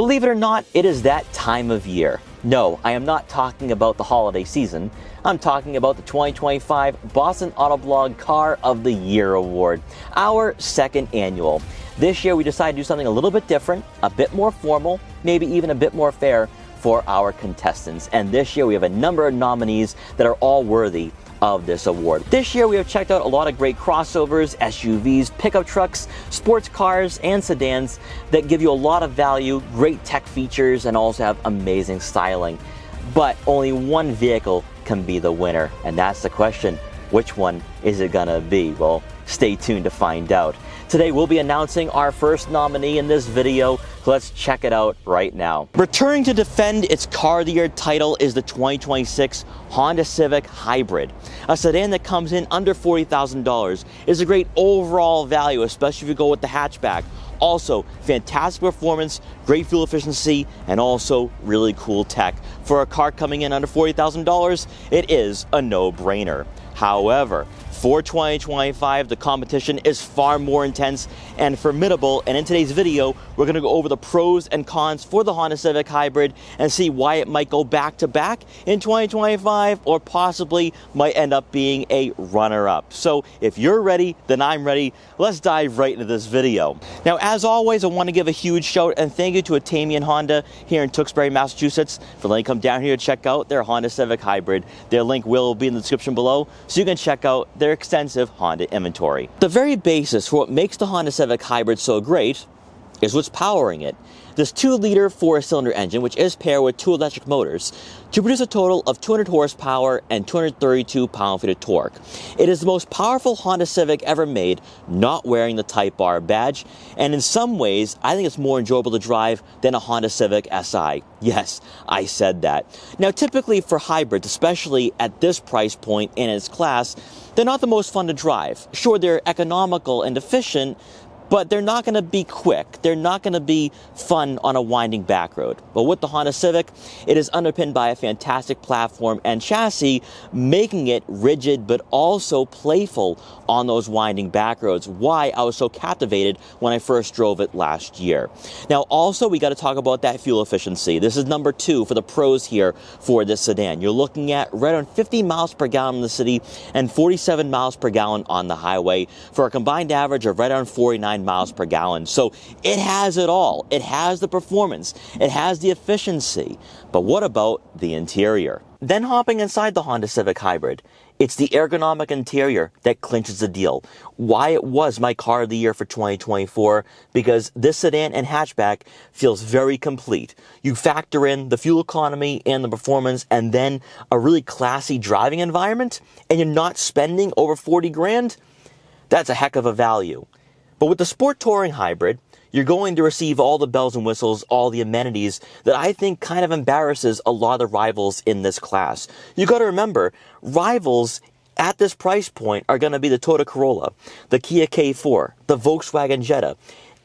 Believe it or not, it is that time of year. No, I am not talking about the holiday season. I'm talking about the 2025 Boston Autoblog Car of the Year Award, our second annual. This year we decided to do something a little bit different, a bit more formal, maybe even a bit more fair for our contestants. And this year we have a number of nominees that are all worthy of this award. This year we have checked out a lot of great crossovers, SUVs, pickup trucks, sports cars, and sedans that give you a lot of value, great tech features, and also have amazing styling. But only one vehicle can be the winner, and that's the question. Which one is it gonna be? Well, stay tuned to find out. Today we'll be announcing our first nominee in this video. Let's check it out right now. Returning to defend its Car of the Year title is the 2026 Honda Civic Hybrid. A sedan that comes in under $40,000 is a great overall value, especially if you go with the hatchback. Also, fantastic performance, great fuel efficiency, and also really cool tech. For a car coming in under $40,000, it is a no-brainer. However, for 2025, the competition is far more intense and formidable, and in today's video, we're going to go over the pros and cons for the Honda Civic Hybrid and see why it might go back-to-back in 2025 or possibly might end up being a runner-up. So if you're ready, then I'm ready. Let's dive right into this video. Now, as always, I want to give a huge shout and thank you to Atamian Honda here in Tewksbury, Massachusetts for letting me come down here to check out their Honda Civic Hybrid. Their link will be in the description below, so you can check out their extensive Honda inventory. The very basis for what makes the Honda Civic Hybrid so great is what's powering it. This 2-liter 4-cylinder engine, which is paired with 2 electric motors, to produce a total of 200 horsepower and 232 pound-feet of torque. It is the most powerful Honda Civic ever made, not wearing the Type R badge, and in some ways, I think it's more enjoyable to drive than a Honda Civic Si. Yes, I said that. Now, typically for hybrids, especially at this price point in its class, they're not the most fun to drive. Sure, they're economical and efficient, but they're not going to be quick. They're not going to be fun on a winding back road. But with the Honda Civic, it is underpinned by a fantastic platform and chassis, making it rigid but also playful on those winding back roads. Why I was so captivated when I first drove it last year. Now, also, we got to talk about that fuel efficiency. This is number 2 for the pros here for this sedan. You're looking at right around 50 miles per gallon in the city and 47 miles per gallon on the highway for a combined average of right around 49 miles per gallon. So it has it all. It has the performance. It has the efficiency. But what about the interior? Then hopping inside the Honda Civic Hybrid, it's the ergonomic interior that clinches the deal. Why it was my Car of the Year for 2024, because this sedan and hatchback feels very complete. You factor in the fuel economy and the performance and then a really classy driving environment, and you're not spending over 40 grand? That's a heck of a value. But with the Sport Touring Hybrid, you're going to receive all the bells and whistles, all the amenities that I think kind of embarrasses a lot of the rivals in this class. You got to remember, rivals at this price point are going to be the Toyota Corolla, the Kia K4, the Volkswagen Jetta,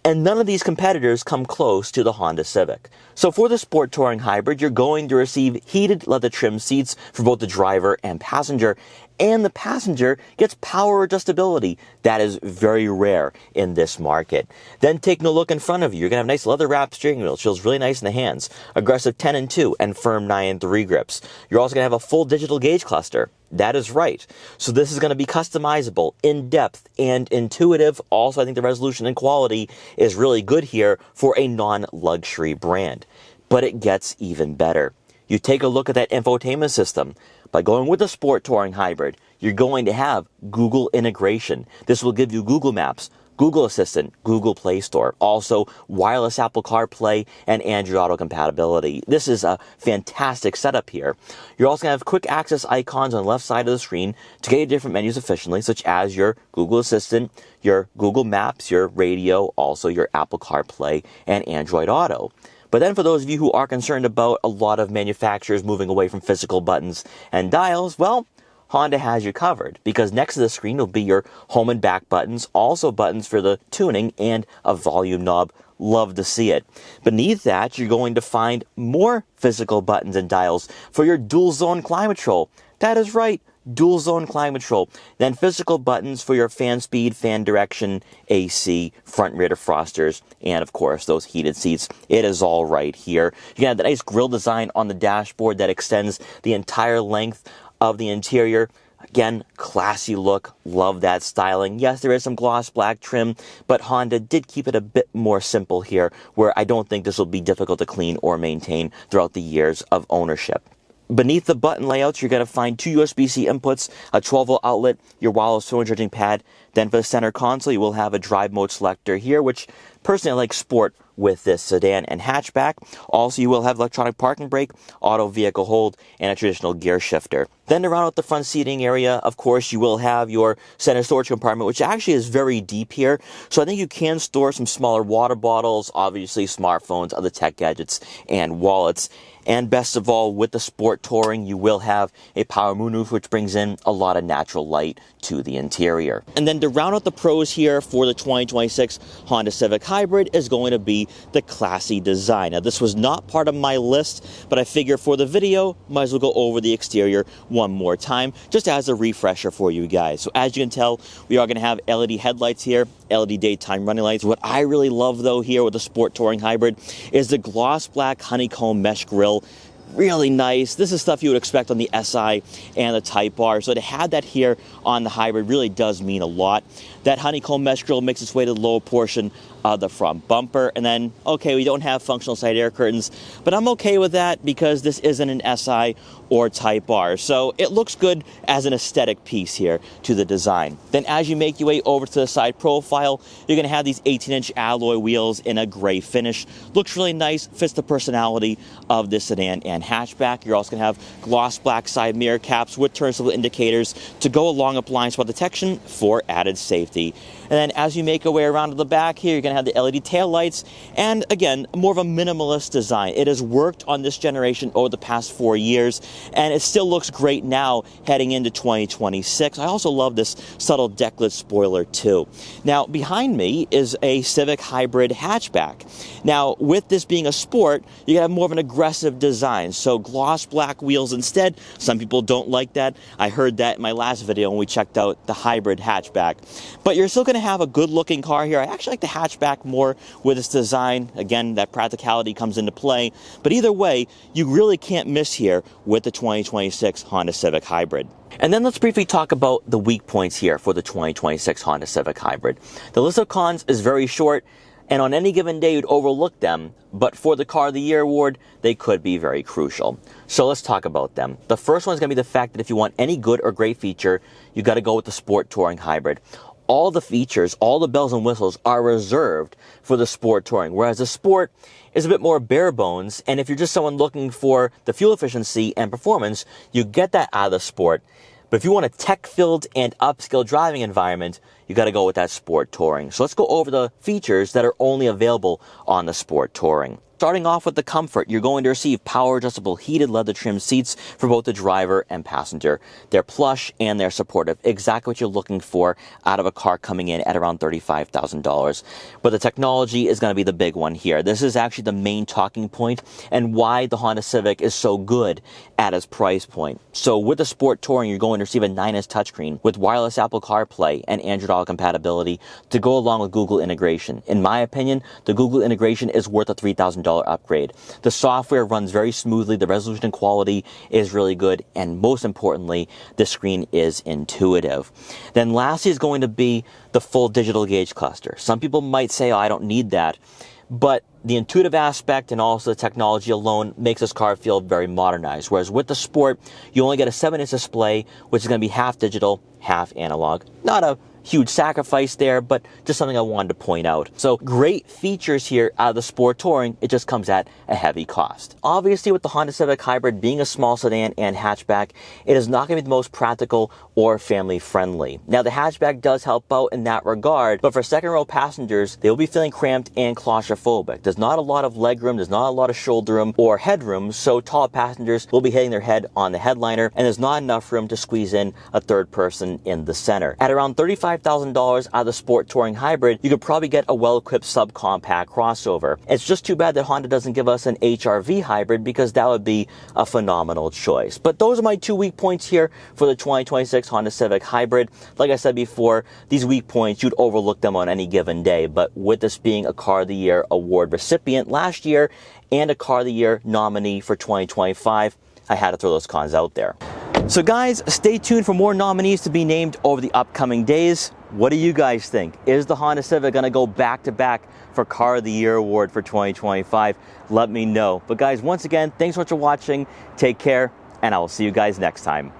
and none of these competitors come close to the Honda Civic. So for the Sport Touring Hybrid, you're going to receive heated leather trim seats for both the driver and passenger, and the passenger gets power adjustability. That is very rare in this market. Then taking a look in front of you, you're going to have nice leather-wrapped steering wheel. It feels really nice in the hands. Aggressive 10 and 2 and firm 9 and 3 grips. You're also going to have a full digital gauge cluster. That is right. So this is going to be customizable, in-depth, and intuitive. Also, I think the resolution and quality is really good here for a non-luxury brand. But it gets even better. You take a look at that infotainment system. By going with the Sport Touring Hybrid, you're going to have Google integration. This will give you Google Maps, Google Assistant, Google Play Store, also wireless Apple CarPlay and Android Auto compatibility. This is a fantastic setup here. You're also going to have quick access icons on the left side of the screen to get your different menus efficiently, such as your Google Assistant, your Google Maps, your radio, also your Apple CarPlay and Android Auto. But then for those of you who are concerned about a lot of manufacturers moving away from physical buttons and dials, well, Honda has you covered, because next to the screen will be your home and back buttons, also buttons for the tuning and a volume knob. Love to see it. Beneath that, you're going to find more physical buttons and dials for your dual zone climate control. That is right. dual zone climate control, then physical buttons for your fan speed, fan direction, AC, front and rear defrosters, and of course those heated seats. It is all right here. You can have the nice grille design on the dashboard that extends the entire length of the interior. Again, classy look, love that styling. Yes, there is some gloss black trim, but Honda did keep it a bit more simple here, where I don't think this will be difficult to clean or maintain throughout the years of ownership. Beneath the button layouts, you're going to find two USB-C inputs, a 12-volt outlet, your wireless phone charging pad. Then for the center console, you will have a drive mode selector here, which personally I like sport with this sedan and hatchback. Also, you will have electronic parking brake, auto vehicle hold, and a traditional gear shifter. Then to round out the front seating area, of course, you will have your center storage compartment, which actually is very deep here. So I think you can store some smaller water bottles, obviously smartphones, other tech gadgets, and wallets. And best of all, with the Sport Touring, you will have a power moonroof, which brings in a lot of natural light to the interior. And then to round out the pros here for the 2026 Honda Civic Hybrid is going to be the classy design. Now, this was not part of my list, but I figure for the video, might as well go over the exterior one more time, just as a refresher for you guys. So as you can tell, we are going to have LED headlights here, LED daytime running lights. What I really love, though, here with the Sport Touring Hybrid is the gloss black honeycomb mesh grille. Really nice. This is stuff you would expect on the SI and the Type R. So to have that here on the Hybrid really does mean a lot. That honeycomb mesh grille makes its way to the lower portion of the front bumper. And then, okay, we don't have functional side air curtains, but I'm okay with that because this isn't an SI or Type R. So it looks good as an aesthetic piece here to the design. Then as you make your way over to the side profile, you're going to have these 18-inch alloy wheels in a gray finish. Looks really nice, fits the personality of this sedan and hatchback. You're also going to have gloss black side mirror caps with turn signal indicators to go along with blind spot detection for added safety. And then as you make your way around to the back here, you're going to have the LED taillights, and again, more of a minimalist design. It has worked on this generation over the past 4 years, and it still looks great now heading into 2026. I also love this subtle decklit spoiler too. Now, behind me is a Civic Hybrid hatchback. Now, with this being a sport, you have more of an aggressive design, so gloss black wheels instead. Some people don't like that. I heard that in my last video when we checked out the Hybrid hatchback. But you're still going to have a good looking car here. I actually like the hatchback more with its design. Again, that practicality comes into play. But either way, you really can't miss here with the 2026 Honda Civic Hybrid. And then let's briefly talk about the weak points here for the 2026 Honda Civic Hybrid. The list of cons is very short, and on any given day you'd overlook them, but for the Car of the Year award, they could be very crucial. So let's talk about them. The first one is going to be the fact that if you want any good or great feature, you got to go with the Sport Touring Hybrid. All the features, all the bells and whistles are reserved for the Sport Touring, whereas the Sport is a bit more bare bones, and if you're just someone looking for the fuel efficiency and performance, you get that out of the Sport. But if you want a tech-filled and upscale driving environment, you got to go with that Sport Touring. So let's go over the features that are only available on the Sport Touring. Starting off with the comfort, you're going to receive power-adjustable heated leather trim seats for both the driver and passenger. They're plush and they're supportive, exactly what you're looking for out of a car coming in at around $35,000. But the technology is going to be the big one here. This is actually the main talking point and why the Honda Civic is so good at its price point. So with the Sport Touring, you're going to receive a 9-inch touchscreen with wireless Apple CarPlay and Android Auto compatibility to go along with Google integration. In my opinion, the Google integration is worth a $3,000 upgrade. The software runs very smoothly, the resolution and quality is really good, and most importantly, the screen is intuitive. Then lastly is going to be the full digital gauge cluster. Some people might say, oh, I don't need that, but the intuitive aspect and also the technology alone makes this car feel very modernized. Whereas with the Sport, you only get a 7-inch display, which is going to be half digital, half analog. Not a huge sacrifice there, but just something I wanted to point out. So great features here out of the Sport Touring, it just comes at a heavy cost. Obviously, with the Honda Civic Hybrid being a small sedan and hatchback, it is not going to be the most practical or family friendly. Now, the hatchback does help out in that regard, but for second row passengers, they will be feeling cramped and claustrophobic. There's not a lot of legroom, there's not a lot of shoulder room or headroom, so tall passengers will be hitting their head on the headliner, and there's not enough room to squeeze in a third person in the center. At around $35,000 $5,000 out of the Sport Touring Hybrid, you could probably get a well-equipped subcompact crossover. It's just too bad that Honda doesn't give us an HR-V hybrid, because that would be a phenomenal choice. But those are my 2 weak points here for the 2026 Honda Civic Hybrid. Like I said before, these weak points, you'd overlook them on any given day, but with this being a Car of the Year award recipient last year and a Car of the Year nominee for 2025, I had to throw those cons out there. So guys, stay tuned for more nominees to be named over the upcoming days. What do you guys think? Is the Honda Civic going to go back-to-back for Car of the Year award for 2025? Let me know. But guys, once again, thanks so much for watching. Take care, and I will see you guys next time.